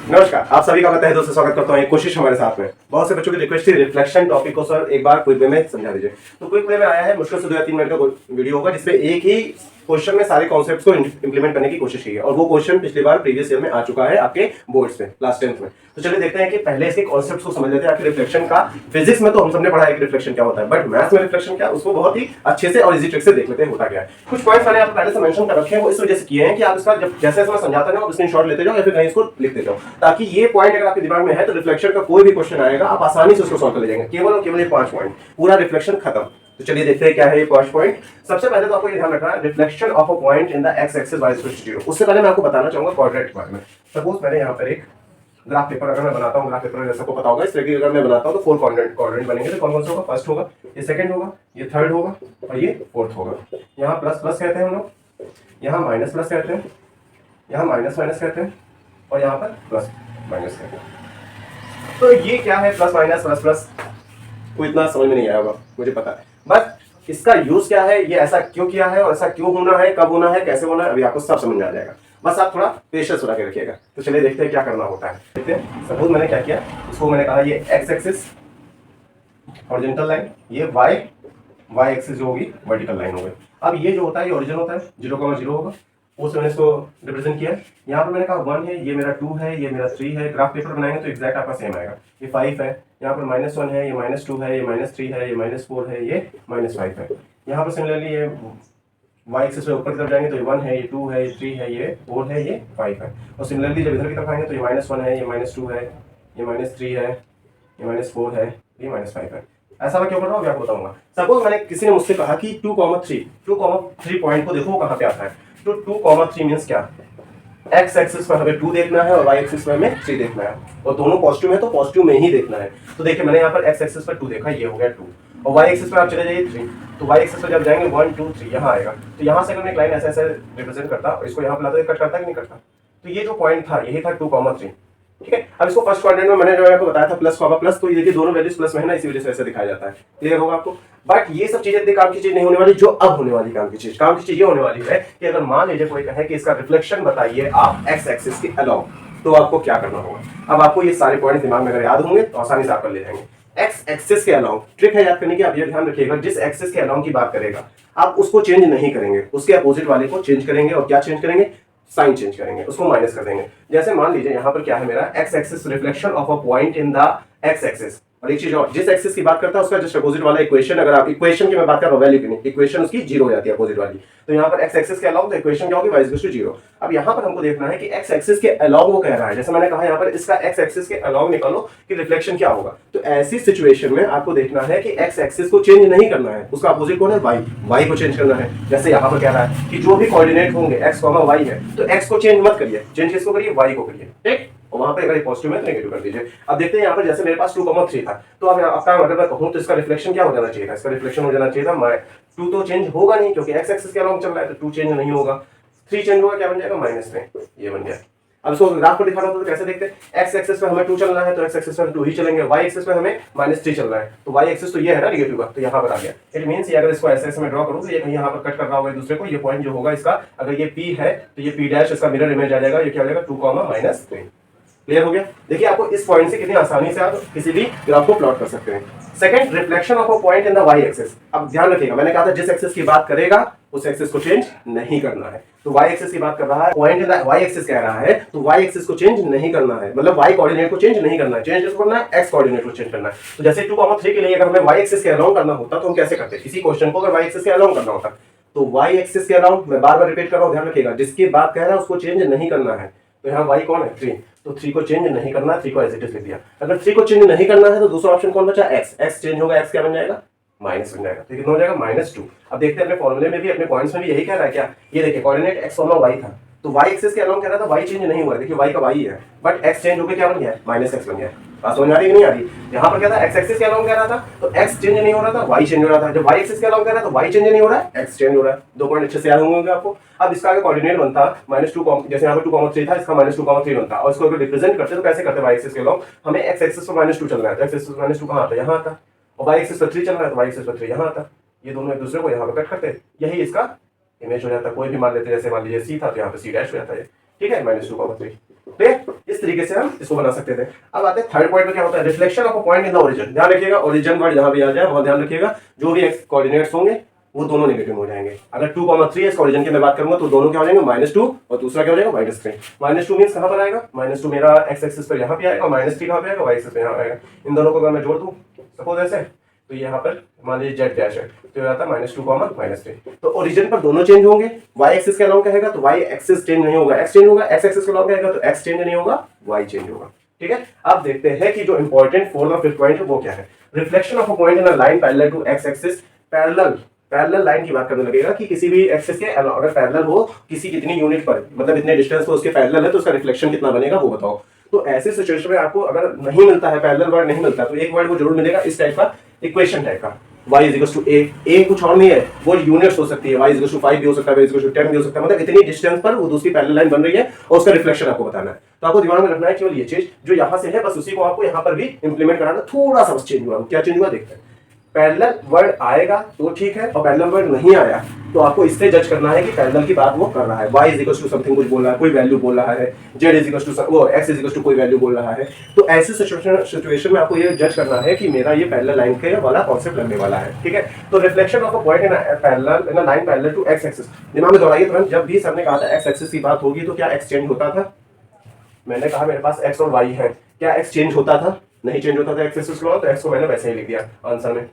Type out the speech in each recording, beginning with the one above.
नमस्कार, आप सभी का मैं तहे दिल से स्वागत करता हूँ। एक कोशिश हमारे साथ में बहुत से बच्चों की रिक्वेस्ट थी रिफ्लेक्शन टॉपिक को सर एक बार क्विक वे में समझा दीजिए। तो क्विक वे में आया है, मुश्किल से 2 या 3 मिनट का वीडियो होगा जिसमें एक ही क्वेश्चन में सारे कॉन्सेप्ट्स को इंप्लीमेंट करने की कोशिश की है और वो क्वेश्चन पिछली बार प्रीवियस ईयर में आ चुका है आपके बोर्ड्स में क्लास 10th में। तो चलिए देखते हैं कि पहले इसके कॉन्सेप्ट्स को समझ लेते हैं। आखिर रिफ्लेक्शन का फिजिक्स में तो हम सबने पढ़ा है कि रिफ्लेक्शन क्या होता है, बट मैथ्स में रिफ्लेक्शन क्या, उसको बहुत ही अच्छे से और इजी ट्रिक से देख लेते हैं होता क्या है। कुछ पॉइंट्स मैंने आप पहले से मेंशन कर रखे हैं, वो इस वजह से किए हैं कि आप इसका जब जैसे मैं समझाता जाऊं आप स्क्रीनशॉट लेते जाओ या फिर कहीं इसको लिखते जाओ, ताकि ये पॉइंट अगर आपके दिमाग में है तो रिफ्लेक्शन का कोई भी क्वेश्चन आएगा आप आसानी से उसको सॉल्व कर ले जाएंगे। केवल और केवल ये 5 पॉइंट, पूरा रिफ्लेक्शन खत्म। तो चलिए देखते हैं क्या है ये 5 पॉइंट। सबसे पहले तो आपको ये ध्यान रखना है reflection of a point in the x axis y equal to 0। उससे पहले मैं आपको बताना चाहूंगा क्वाड्रेंट के बारे में। सपोज मैंने यहाँ पर एक ग्राफ पेपर अगर मैं बनाता हूँ, ग्राफ पेपर जैसा को पता होगा, इस तरह की अगर मैं बनाता हूँ तो 4 क्वाड्रेंट बनेंगे। तो कौन कौन सा होगा? फर्स्ट होगा, ये सेकंड होगा, ये थर्ड होगा और ये फोर्थ होगा। यहाँ प्लस प्लस कहते हैं हम लोग, यहाँ माइनस प्लस कहते हैं, यहाँ माइनस माइनस कहते हैं और यहाँ पर प्लस माइनस कहते हैं। तो ये क्या है प्लस माइनस प्लस प्लस, को इतना समझ में नहीं आया होगा मुझे पता है, बट इसका यूज क्या है, ये ऐसा क्यों किया है और ऐसा क्यों होना है, कब होना है, कैसे होना है, अभी आपको सब समझ में आ जाएगा। बस आप थोड़ा पेशेंस बना के रखिएगा। तो चलिए देखते हैं क्या करना होता है। देखते हैं सपोज मैंने क्या किया, इसको मैंने कहा ये एक्स एक्सिस हॉरिजॉन्टल लाइन, ये वाई एक्सिस जो होगी वर्टिकल लाइन होगी। अब ये जो होता है ये ओरिजिन होता है, 0,0 होगा, उससे मैंने इसको रिप्रेजेंट किया। यहाँ पर मैंने कहा 1 है, ये मेरा 2 है, ये मेरा 3 है। ग्राफ पेपर बनाएंगे तो एग्जैक्ट आपका सेम आएगा। ये 5 है, यहाँ पर -1 है, ये -2 है, ये -3 है, ये -4 है, ये -5 है। यहाँ पर सिमिलरली ये वाई एक्सिस में ऊपर की तरफ जाएंगे तो ये 1 है, ये 2 है, ये 3 है, ये 4 है, ये 5 है। और सिमिलरली जब इधर की तरफ आएंगे तो ये -1 है, ये -2 है, ये -3 है, ये -4 है, ये -5 है। ऐसा मैं क्यों कर रहा हूँ अभी आपको बताऊंगा। सपोज मैंने किसी ने मुझसे कहा कि 2,3 पॉइंट को देखो वो कहाँ पे आता है। तो 2,3 मीन्स क्या, एक्स एक्सिस पर हमें 2 देखना है और वाई एक्सिस पर हमें 3 देखना है और दोनों पॉजिटिव है तो पॉजिटिव में ही देखना है। तो देखिए मैंने यहाँ पर एक्स एक्सिस पर 2 देखा, ये हो गया 2, और वाई एक्सिस पर आप चले जाइए 3। तो वाई एक्सिस पर जब जाएंगे 1 2 3 यहाँ आएगा। तो यहाँ से अगर मैं एक लाइन ऐसे ऐसे रिप्रेजेंट करता और इसको यहाँ पर लाता कट करता कि नहीं करता। तो ये जो पॉइंट था यही था 2,3, ठीक है। अब इसको फर्स्ट क्वाड्रेंट में मैंने जो आपको बताया था प्लस कॉमा प्लस, तो ये देखिए दोनों वैल्यूज प्लस में है ना, इसी वजह से ऐसे दिखाया जाता है। क्लियर होगा आपको। बट ये सब चीजें काम की चीज नहीं होने वाली, जो अब होने वाली काम की चीज ये होने वाली है कि अगर मान लीजिए कोई कहे कि इसका रिफ्लेक्शन बताइए आप एक्स एक्सिस के अलाउंग, तो आपको क्या करना होगा। अब आपको ये सारे पॉइंट दिमाग में अगर याद होंगे तो आसानी से आप कर ले जाएंगे। एक्स एक्सिस के अलाउंग ट्रिक है याद करने की। आप ये ध्यान रखिएगा, जिस एक्सिस के अलाउंग की बात करेगा आप उसको चेंज नहीं करेंगे, उसके अपोजिट वाले को चेंज करेंगे। और क्या चेंज करेंगे? साइन चेंज करेंगे, उसको माइनस कर देंगे। जैसे मान लीजिए यहाँ पर क्या है मेरा x axis, reflection of a point in the x axis. और एक चीज और, जिस एक्सिस की बात करता है उसका जस्ट अपोजिट वाला इक्वेशन, अगर आप इक्वेशन की मैं बात कर रहा हूँ वैल्यू की नहीं, इक्वेशन उसकी 0 हो जाती है अपोजिट वाली। तो यहाँ पर एक्स एक्सिस के अलाउंग तो इक्वेशन क्या होगी, y इक्वल टू 0। अब यहाँ पर हमको देखना है कि एक्स एक्सिस के अलाउंग वो कह रहा है, जैसे मैंने कहा यहाँ पर इसका एक्स एक्सिस के अलाउंग निकालो कि रिफ्लेक्शन क्या होगा। तो ऐसी सिचुएशन में आपको देखना है कि एक्स एक्सिस को चेंज नहीं करना है, उसका अपोजिट कौन है, y को चेंज करना है। जैसे यहाँ पर कह रहा है कि जो भी कोऑर्डिनेट होंगे x, y है, तो x को चेंज मत करिए, चेंज किसको करिए, y को करिए, ठीक। और वहां पे अगर पॉजिटिव है तो नेगेटिव कर दीजिए। अब देखते हैं यहाँ पर जैसे मेरे पास 2,3 था, तो अब आपका अगर मैं कहूं तो इसका रिफ्लेक्शन क्या हो जाना चाहिए था, इसका रिफ्लेक्शन हो जाना चाहिए था 2 तो चेंज होगा नहीं क्योंकि एक्स एक्सिस के अलाउंग चल रहा है, तो 2 चेंज नहीं होगा। 3 चेंज होगा, क्या बन जाएगा, -3, ये बन गया। अब इसको ग्राफ पर दिखाना तो कैसे देखते हैं, एक्स एक्सिस पे हमें 2 चलना है तो एक्स एक्सिस पे 2 ही चलेंगे, वाई एक्सिस पे हमें -3 चल रहा है, तो वाई एक्सिस तो ये है ना नेगेटिव का, तो यहाँ पर आ गया। इट मींस ये अगर इसको ऐसे में ड्रॉ करूं तो ये कहीं यहाँ पर कट कर रहा होगा एक दूसरे को। ये पॉइंट जो होगा इसका, अगर ये P है तो ये P डैश इसका मिरर इमेज आ जाएगा, ये क्या हो जाएगा 2,-3। क्लियर हो गया। देखिए आपको इस पॉइंट से कितनी आसानी से आप किसी भी ग्राफ को प्लॉट कर सकते हैं। Second, reflection of a point in the y axis. अब ध्यान रखिएगा, मैंने कहा था जिस एक्सिस की बात करेगा उस एक्सिस को चेंज नहीं करना है। तो वाई एक्सिस की बात कर रहा है, point in the y axis कह रहा है, तो वाई एक्सिस को चेंज नहीं करना है, मतलब वाई कोऑर्डिनेट को चेंज नहीं करना है। चेंज किसको करना है, एक्स कोऑर्डिनेट को चेंज करना है। तो जैसे 2,3 के लिए अगर हमें वाई एक्सिस के अलाउंग करना होता तो हम कैसे करते, इसी क्वेश्चन को अगर वाई एक्सिस के अलाउंग करना होता तो वाई एक्सिस के अलाउंग, मैं बार बार रिपीट कर रहा हूं, ध्यान रखिएगा, जिसकी बात कह रहा है उसको चेंज नहीं करना है। तो यहाँ y कौन है, 3, तो 3 को चेंज नहीं करना, 3 को एज इट इज लिख दिया। अगर 3 को चेंज नहीं करना है तो दूसरा ऑप्शन कौन बचा, x चेंज होगा, x क्या बन जाएगा, माइनस बन जाएगा। तो कितना हो जाएगा, -2। अब देखते हैं अपने फॉर्मूले में भी, अपने पॉइंट्स में भी यही कह रहा है क्या, ये देखिए कोऑर्डिनेट x, y था, तो y एक्सिस के अलाउंग कह रहा था, y चेंज नहीं हुआ, देखिए y का y है, बट x चेंज होकर क्या बन गया, -x बन गया। बात समझ आ रही है नहीं आ रही। यहाँ पर क्या था, x एक्सिस के अलाउंग कह रहा था तो x चेंज नहीं हो रहा था, y चेंज हो रहा था। जब y एक्सिस के अलाउंग कह रहा है तो y चेंज नहीं हो रहा है, x चेंज हो रहा है। 2 पॉइंट अच्छे से याद होंगे आपको। अब इसका आगे कोऑर्डिनेट बनता -2, जैसे यहाँ पर 2,3 था, इसका -2,3 बनता, और इसको अगर रिप्रेजेंट करते तो कैसे करते, y एक्सिस के अलाउंग हमें x एक्सिस पर -2 चल रहा है, तो x एक्सिस पर -2 कहाँ आता है, यहाँ आता, और y एक्सिस पर 3 चल रहा है तो y एक्सिस पर 3 यहाँ आता। ये दोनों एक दूसरे को यहाँ पर कट करते, यही इसका इमेज हो जाता है। कोई भी मान लेते, जैसे मान लीजिए C था तो यहाँ पे C डैश हो जाता है, ठीक है, -2,3। ठीक, इस तरीके से हम इसको बना सकते थे। अब आते हैं थर्ड पॉइंट में, क्या होता है reflection of a point in the origin. ध्यान रखिएगा ओरिजिन वर्ड जहां भी आ जाए वहां ध्यान रखिएगा जो भी एक्स कोऑर्डिनेट्स होंगे वो दोनों नेगेटिव हो जाएंगे। अगर 2,3 इसका ओरिजिन की मैं बात करूंगा तो दोनों क्या हो जाएंगे -2 और दूसरा क्या हो जाएगा -3। -2 मींस कहां पर आएगा, -2 मेरा एक्स एक्सिस पर यहां पे आएगा, -3 कहां पे आएगा, वाई एक्सिस पे यहां आएगा। इन दोनों को अगर मैं जोड़ दूं सपोज ऐसे, तो यहाँ पर मान लीजिए जेड डैश है तो ये आता है -2, -3। तो ओरिजिन पर दोनों चेंज होंगे। वाई एक्सिस के अलॉन्ग कहेगा तो वाई एक्सिस चेंज नहीं होगा, एक्स चेंज होगा। एक्स एक्सिस के अलॉन्ग कहेगा तो एक्स चेंज नहीं होगा, वाई चेंज होगा। ठीक है, अब देखते हैं कि जो इंपॉर्टेंट फोर्थ और फिफ्थ पॉइंट है वो क्या है। Reflection of a point in a line parallel to x axis. Parallel line की बात करने लगेगा कि किसी भी एक्सिस के अगर पैरेलल हो किसी कितनी यूनिट पर, मतलब इतने डिस्टेंस पर उसके पैरेलल है तो उसका रिफ्लेक्शन कितना बनेगा वो बताओ। तो ऐसे सिचुएशन में आपको अगर नहीं मिलता है पैरेलल वर्ड नहीं मिलता तो एक वर्ड वो जरूर मिलेगा इस टाइप का इक्वेशन टाइप का, y = a कुछ और नहीं है, वो यूनिट्स हो सकती है, y = 5 भी हो सकता है, y = 10 भी हो सकता है, मतलब इतनी डिस्टेंस पर वो दूसरी पैरेलल लाइन बन रही है और उसका रिफ्लेक्शन आपको बताना है। तो आपको दिमाग में रखना है केवल ये चीज जो यहाँ से है बस उसी को आपको यहाँ पर भी इंप्लीमेंट कराना, थोड़ा सा बस चेंज हुआ। क्या चेंज हुआ देखते हैं। पैरेलल वर्ड आएगा तो ठीक है और पैरेलल वर्ड नहीं आया तो आपको इससे जज करना है कि पैरेलल की बात वो कर रहा है। y = समथिंग कुछ बोल रहा है, कोई वैल्यू बोल रहा है, z x कोई वैल्यू बोल रहा है। तो ऐसे सिचुएशन में आपको ये जज करना है कि मेरा ये पैरेलल लाइन के वाला कॉन्सेप्ट लगने वाला है। ठीक है, तो reflection of a point in a line parallel to x axis. दिमाग में दौड़ाइए तुरंत, जब भी सर ने कहा था x एक्सिस की बात होगी तो क्या x चेंज होता था? मैंने कहा मेरे पास x और y है, क्या x चेंज होता था? नहीं चेंज होता था। x एक्सिस को तो x को मैंने वैसे ही लिख दिया आंसर में।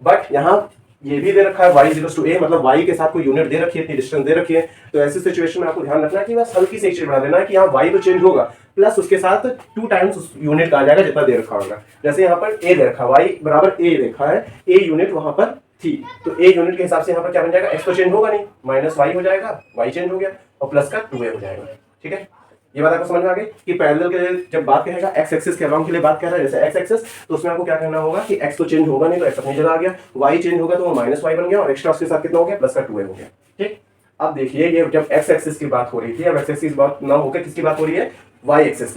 बट यहाँ ये भी दे रखा है y = a, मतलब y के साथ कोई यूनिट दे रखी है, इतनी डिस्टेंस दे रखी है। तो ऐसी सिचुएशन में आपको ध्यान रखना है कि बस हल्की सी एक चीज बना देना है कि यहाँ y तो चेंज होगा प्लस उसके साथ 2 टाइम्स उस यूनिट का आ जाएगा जितना दे रखा होगा। जैसे यहाँ पर a दे रखा y = a देखा है, a यूनिट वहां पर थी तो a यूनिट के हिसाब से यहाँ पर क्या बन जाएगा, x तो चेंज होगा नहीं, -y हो जाएगा, y चेंज हो गया और प्लस का 2a हो जाएगा। ठीक है, ये बात आपको समझ में आ गई कि पैरेलल के जब बात करेगा एक्स एक्सिस के अलॉन्ग के लिए बात कर रहा है, जैसे एक्स एक्सिस तो उसमें आपको क्या करना होगा कि एक्स तो चेंज होगा नहीं तो एक्स अपनी जगह आ गया, वाई चेंज होगा तो वो -y बन गया और एक्स्ट्रा उसके साथ कितना हो गया, प्लस का 2a हो गया। ठीक, अब देखिए ये जब एक्स एक्सिस की बात हो रही थी, अब एक्स एक्सिस की बात ना होकर किसकी बात हो रही है, वाई एक्सिस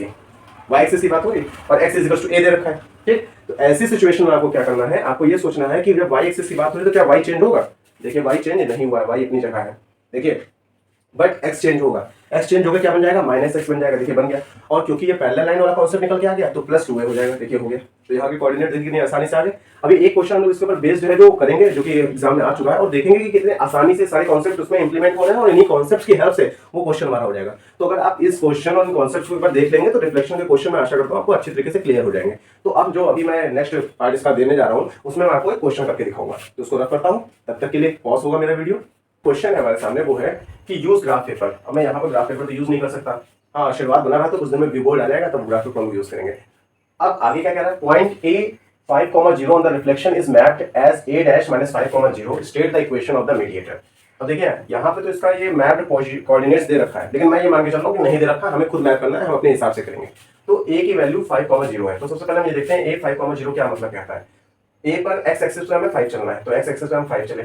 की बात हो रही है और एक्स = a दे रखा है। ठीक, तो ऐसी सिचुएशन में आपको क्या करना है, आपको ये सोचना है कि जब वाई एक्सिस की बात हो रही है तो क्या वाई चेंज होगा? देखिए वाई चेंज नहीं हुआ है, वाई अपनी जगह है। देखिए बट x चेंज होगा, x चेंज होगा क्या बन जाएगा, -x बन जाएगा। देखिए बन गया, और क्योंकि ये पैरेलल लाइन वाला कॉन्सेप्ट निकल के आ गया तो +2a हो जाएगा। देखिए हो गया, तो यहाँ के कोऑर्डिनेट देखिए कितनी आसानी से आ गए। अभी एक क्वेश्चन हम लोग इसके ऊपर बेस्ड जो है जो करेंगे जो कि एग्जाम में आ चुका है और देखेंगे कि कितने आसानी से सारे कॉन्सेप्ट उसमें इंप्लीमेंट हो रहे हैं और इन्हीं कॉन्सेप्ट्स की हेल्प से वो क्वेश्चन हमारा हो जाएगा। तो अगर आप इस क्वेश्चन और इन कॉन्सेप्ट्स के ऊपर देख लेंगे तो रिफ्लेक्शन के क्वेश्चन में आशा करता हूँ आपको अच्छी तरीके से क्लियर हो जाएंगे। तो अब जो अभी मैं नेक्स्ट पार्ट इसका देने जा रहा हूँ उसमें मैं आपको एक क्वेश्चन करके दिखाऊंगा, तो उसको रख करता हूँ, तब तक के लिए पॉज होगा मेरा वीडियो। क्वेश्चन है हमारे सामने वो है कि यूज ग्राफ पेपर। अब मैं यहाँ पर ग्राफ पेपर तो यूज नहीं कर सकता, हाँ आशीर्वाद बना रहा तो कुछ दिन में विवो आ जाएगा तब ग्राफ पेपर हम यूज करेंगे। अब आगे क्या कह रहा है, point A 5,0 on the reflection is mapped as a' -5,0 state the equation of the mediator. अब देखिए यहाँ पे तो इसका ये मैप्ड कोऑर्डिनेट्स दे रखा है, लेकिन मैं ये मान के चल रहा हूँ कि नहीं दे रखा, हमें खुद मैप करना है, हम अपने हिसाब से करेंगे। तो a की वैल्यू 5,0 है, तो सबसे पहले हम ये देखते हैं a 5,0 क्या मतलब कहता है। a पर x एक्सिस पे हमें 5 चलना है, तो x एक्सिस पे हम 5 चले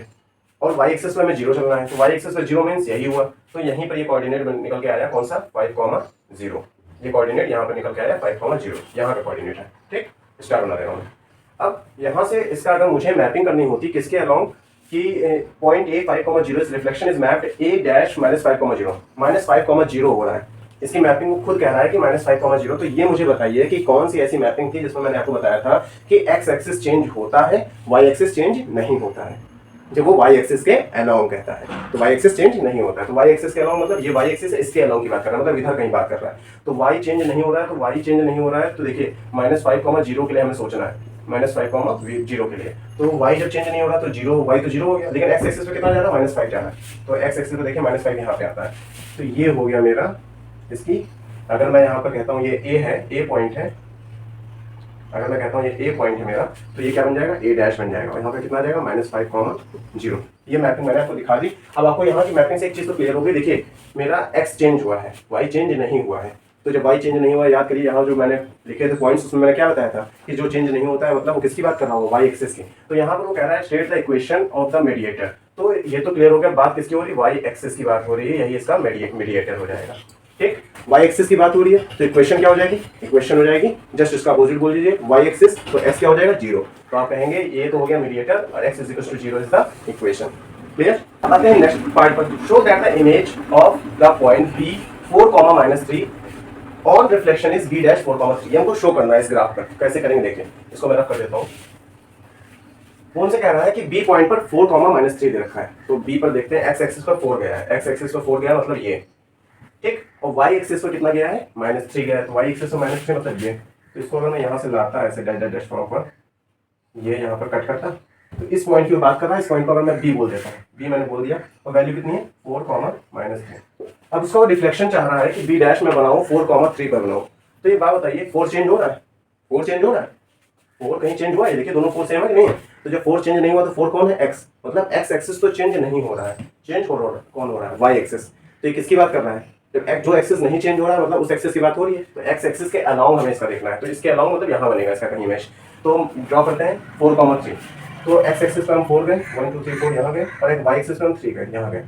और y एक्सिस पे हमें 0 चलना है, तो y एक्सिस पे 0 मींस यही हुआ। तो यहीं पर ये कोऑर्डिनेट निकल के आया कौन सा, 5,0। ये कोऑर्डिनेट यहाँ पर निकल के आया 5,0, यहाँ का कोऑर्डिनेट है। ठीक, स्टार बना रहा हूँ। अब यहाँ से इसका अगर मुझे मैपिंग करनी होती किसके अलोंग कि पॉइंट ए 5,0 इस रिफ्लेक्शन इज मैप्ड a' -5,0 हो रहा है, इसकी मैपिंग वो खुद कह रहा है कि -5,0। तो ये मुझे बताइए कि कौन सी ऐसी मैपिंग थी जिसमें मैंने आपको बताया था कि x एक्सिस चेंज होता है, y एक्सिस चेंज नहीं होता है। जब वो y एक्सिस के अलोंग कहता है तो y एक्सिस चेंज नहीं होता है, तो y एक्सिस के अलोंग मतलब ये y एक्सिस है, इसके अलोंग की बात कर रहा है, मतलब इधर कहीं बात कर रहा है। तो y चेंज नहीं हो रहा है, तो y चेंज नहीं हो रहा है, तो देखिए -5,0 के लिए हमें सोचना है, -5,0 के लिए। तो y जब चेंज नहीं हो रहा तो 0, y तो 0 हो गया, लेकिन x एक्सिस पे कितना जा रहा है, -5 जा रहा है। तो x एक्सिस पे देखिए -5 यहाँ पे आता है, तो ये हो गया मेरा इसकी। अगर मैं यहाँ पर कहता हूँ ये a है, a पॉइंट है, अगर मैं कहता हूँ ये a पॉइंट है मेरा, तो ये क्या बन जाएगा, a' बन जाएगा, और यहाँ पे कितना आ जाएगा, -5,0। ये मैपिंग मैंने आपको दिखा दी। अब आपको यहाँ की मैपिंग से एक चीज तो क्लियर हो गई, देखिए मेरा x चेंज हुआ है, y चेंज नहीं हुआ है। तो जब y चेंज नहीं हुआ, याद करिए यहाँ जो मैंने लिखे थे पॉइंट्स, उसमें मैंने क्या बताया था कि जो चेंज नहीं होता है मतलब वो किसकी बात कर रहा हूँ, y एक्सिस की। तो यहाँ पर वो कह रहा है state the equation of the mediator. तो ये तो क्लियर हो गया, बात किसकी हो रही है, y एक्सिस की बात हो रही है, यही इसका मीडिएटर हो जाएगा। ठीक, y एक्सिस की बात हो रही है तो इक्वेशन क्या हो जाएगी, इक्वेशन हो जाएगी जस्ट इसका अपोजिट बोल दीजिए, y एक्सिस, तो x क्या हो जाएगा, 0। तो आप कहेंगे ये तो हो गया मीडिएटर और x = 0 is the equation. Clear. अब आते हैं नेक्स्ट पार्ट पर। Show that the image of the point P 4, -3 on reflection is B dash 4,3। हमको शो करना है इस ग्राफ पर, कैसे करेंगे देखिए। इसको मैं रख कर देता हूँ। वो उनसे कह रहा है कि बी पॉइंट पर 4,-3 दे रखा है, तो बी पर देखते हैं एक्स एक्सिस पर 4 गया है, एक्स एक्सिस पर 4 गया मतलब ये, ठीक, और वाई एक्सिस पर कितना गया है -3 गया है, तो वाई एक्सिस पर -3 मतलब ये। तो इसको अगर मैं यहाँ से लाता ऐसे डैश डैश डैश फॉर्म पर, ये यहाँ पर कट करता, तो इस पॉइंट की बात कर रहा है, इस पॉइंट को अगर मैं बी बोल देता हूँ, बी मैंने बोल दिया, और वैल्यू कितनी है 4,-3। अब इसका डिफ्लेक्शन चाह रहा है कि बी डैश में बनाऊँ 4,3 पर बनाऊँ। तो ये बात बताइए 4 चेंज हो रहा है, 4 चेंज हो रहा है, 4 कहीं चेंज हुआ है, देखिए दोनों 4 सेम है कि नहीं है। तो जब 4 चेंज नहीं हुआ तो 4 कौन है एक्स, मतलब एक्स एक्सिस तो चेंज नहीं हो रहा है, चेंज हो रहा है कौन हो रहा है वाई एक्सिस। तो ये किसकी बात कर रहा है, जब जो एक्सिस नहीं चेंज हो रहा है मतलब उस एक्सिस की बात हो रही है। तो एक्स एक्सिस के अलाउंग हमें इसका देखना है, तो इसके अलाउंग मतलब यहाँ बनेगा इसका कहीं इमेज। तो हम ड्रॉ करते हैं 4,3। तो एक्स एक्सिस पर हम 4 गए, 1 2 3 4 यहाँ गए, और एक वाई एक्सिस पर हम 3 गए, यहाँ गए,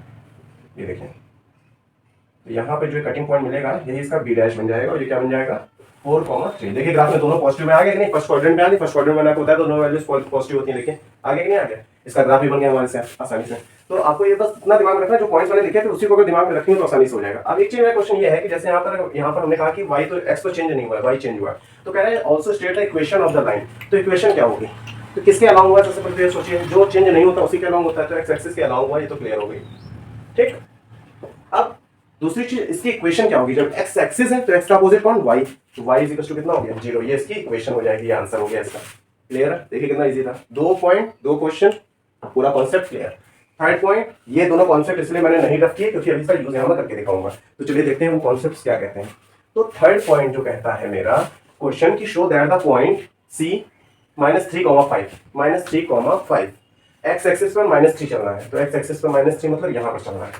ये देखें। तो यहाँ पे जो कटिंग पॉइंट मिलेगा यही इसका बी डैश बन जाएगा, और ये क्या बन जाएगा 4,3। देखिए ग्राफ में दोनों पॉजिटिव में आ गए कि नहीं, फर्स्ट क्वाड्रेंट में आ गए, फर्स्ट क्वाड्रेंट में होता है तो दोनों वैल्यूज पॉजिटिव होती हैं, देखिए आगे कि नहीं आ गया, इसका ग्राफ भी बन गया हमारे से आसानी से। तो आपको ये बस इतना दिमाग में रखना, जो पॉइंट्स मैंने लिखे थे उसी को अगर दिमाग में रखेंगे तो आसानी से हो जाएगा। अब एक चीज मेरा क्वेश्चन ये है कि जैसे यहाँ पर हमने कहा कि वाई तो एक्स तो चेंज नहीं हुआ है, वाई चेंज हुआ है, तो कह रहे हैं also state the equation of the line. तो इक्वेशन क्या होगी, तो किसके अलाउंग हुआ है, सबसे पहले सोचिए, जो चेंज नहीं होता उसी के अलाउंग होता है, तो एक्स एक्सिस के अलाउंग हुआ, ये तो क्लियर हो गई, ठीक। अब दूसरी चीज इसकी इक्वेशन क्या होगी, जब एक्स एक्सिस है तो एक्स का अपोजिट कौन वाई, तो वाई इज इक्वल टू कितना हो गया 0, ये इसकी इक्वेशन हो जाएगी, ये आंसर हो गया इसका। क्लियर है, देखिए कितना इजी था, 2 पॉइंट 2 क्वेश्चन, पूरा कॉन्सेप्ट क्लियर। थर्ड पॉइंट, ये दोनों कॉन्सेप्ट इसलिए मैंने नहीं रख किए क्योंकि अभी इसका यूज यहाँ मैं करके दिखाऊंगा। तो चलिए देखते हैं वो कॉन्सेप्ट क्या कहते हैं। तो थर्ड पॉइंट जो कहता है मेरा क्वेश्चन की show that the point C -3,5 x axis पर -3 चल रहा है, तो एक्स एक्सिस पर -3 मतलब यहाँ पर चल रहा है,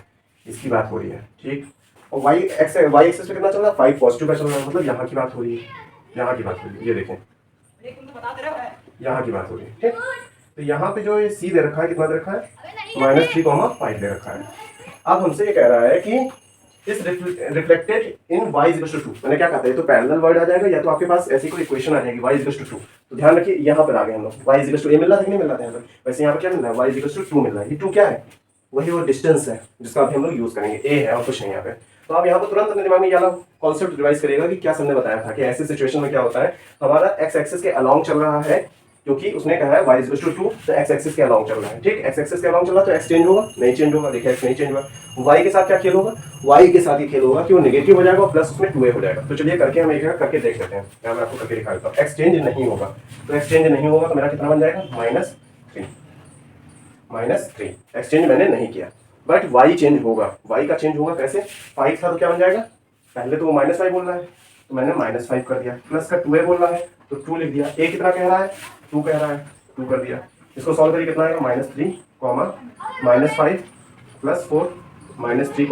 इसकी बात हो रही है, ठीक। और वाई एक्सिस पे कितना चल रहा है 5 पॉजिटिव पे चल रहा है, मतलब यहाँ की बात हो रही है, यहाँ की बात हो रही है, ये देखें यहाँ की बात हो रही है, ठीक। तो यहाँ पे जो ये सी दे रखा है, कितना दे रखा है -3,5 दे रखा है। अब हमसे ये कह रहा है कि इस reflected in y equal to 2, मैंने क्या कहा था, ये तो पैरेलल वर्ड आ जाएगा, या तो आपके पास ऐसी कोई इक्वेशन आ जाएगी y इक्वल टू 2। तो ध्यान रखिए यहाँ पर आ गए हम लोग, y इक्वल टू a मिल रहा था कि नहीं मिल रहा था यहाँ पर, वैसे यहाँ पर क्या मिल रहा है y इक्वल टू 2 मिल रहा है। ये 2 क्या है, वही वो डिस्टेंस है जिसका अभी हम लोग यूज करेंगे, a है और कुछ नहीं यहाँ पे। तो आप यहाँ पर तुरंत अपने दिमाग में ये वाला कॉन्सेप्ट रिवाइज करिएगा कि क्या हमने बताया था कि ऐसी सिचुएशन में क्या होता है, हमारा एक्स एक्सिस के अलाउंग चल रहा है, क्योंकि उसने कहा है y इक्वल टू 2, तो एक्स एक्सिस के अलाउंग चल रहा है, ठीक। एक्स एक्सिस के अलाउंग चल रहा है तो एक्स चेंज होगा नहीं, चेंज होगा, देखिए एक्स नहीं चेंज हुआ। y के साथ क्या खेल होगा, y के साथ ही खेल होगा कि वो नेगेटिव हो जाएगा प्लस उसमें 2a हो जाएगा। तो चलिए करके हम एक करके देख लेते हैं, मैं आपको करके दिखा देता हूँ। एक्स चेंज नहीं होगा, तो एक्स चेंज नहीं होगा तो मेरा कितना बन जाएगा -3 एक्स चेंज मैंने नहीं किया, बट y चेंज होगा, y का चेंज होगा कैसे, 5 था तो क्या बन जाएगा, पहले तो वो -5 बोल रहा है तो मैंने -5 कर दिया, प्लस का 2a बोल रहा है तो 2 लिख दिया, a कितना कह रहा है 2 कह रहा है, 2 कर दिया। इसको सॉल्व करिए कितना आएगा -3, -5 प्लस 4 -3,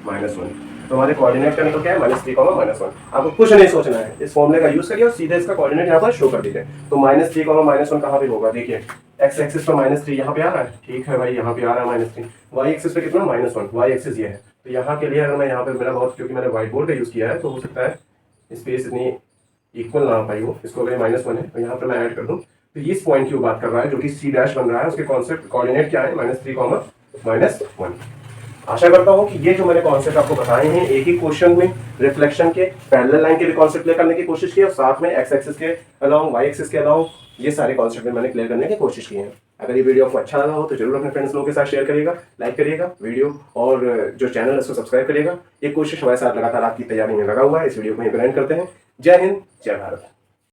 -1। तो हमारे कोऑर्डिनेट का निकल क्या है -3, -1। आपको कुछ नहीं सोचना है, इस फॉर्मूले का यूज करिए और सीधे इसका कोऑर्डिनेट यहाँ पर शो कर दीजिए। तो -3, -1 कहाँ पे होगा, देखिए एक्स एक्सिस पर -3 यहाँ पे आ रहा है, ठीक है भाई, यहाँ पे आ रहा है -3, वाई एक्सिस पे कितना -1, वाई एक्सिस ये है। तो यहाँ के लिए अगर मैं यहाँ पे मेरा बहुत, क्योंकि मैंने व्हाइट बोर्ड का यूज किया है तो हो सकता है स्पेस इतनी इक्वल ना हो पाई हो, इसको अगर -1 है तो यहाँ पे मैं ऐड कर दूँ। तो इस पॉइंट की बात कर रहा है जो कि सी डैश बन रहा है, उसके कॉन्सेप्ट कोऑर्डिनेट क्या है -3, -1। आशा करता हूँ कि ये जो मैंने कॉन्सेप्ट आपको बताए हैं एक ही क्वेश्चन में रिफ्लेक्शन के, पैरेलल लाइन के भी कॉन्सेप्ट क्लियर करने की कोशिश की और साथ में एक्स एक्सिस के अलाउंग वाई एक्सिस के अलाउंग ये सारे कॉन्सेप्ट मैंने क्लियर करने की कोशिश की है। अगर ये वीडियो आपको अच्छा लगा हो तो जरूर अपने फ्रेंड्स लोगों के साथ शेयर करिएगा, लाइक करिएगा वीडियो, और जो चैनल है उसको सब्सक्राइब करिएगा। ये कोशिश हमारे साथ लगातार आपकी तैयारी में लगा हुआ है। इस वीडियो को यहीं पर एंड करते हैं। जय हिंद, जय भारत।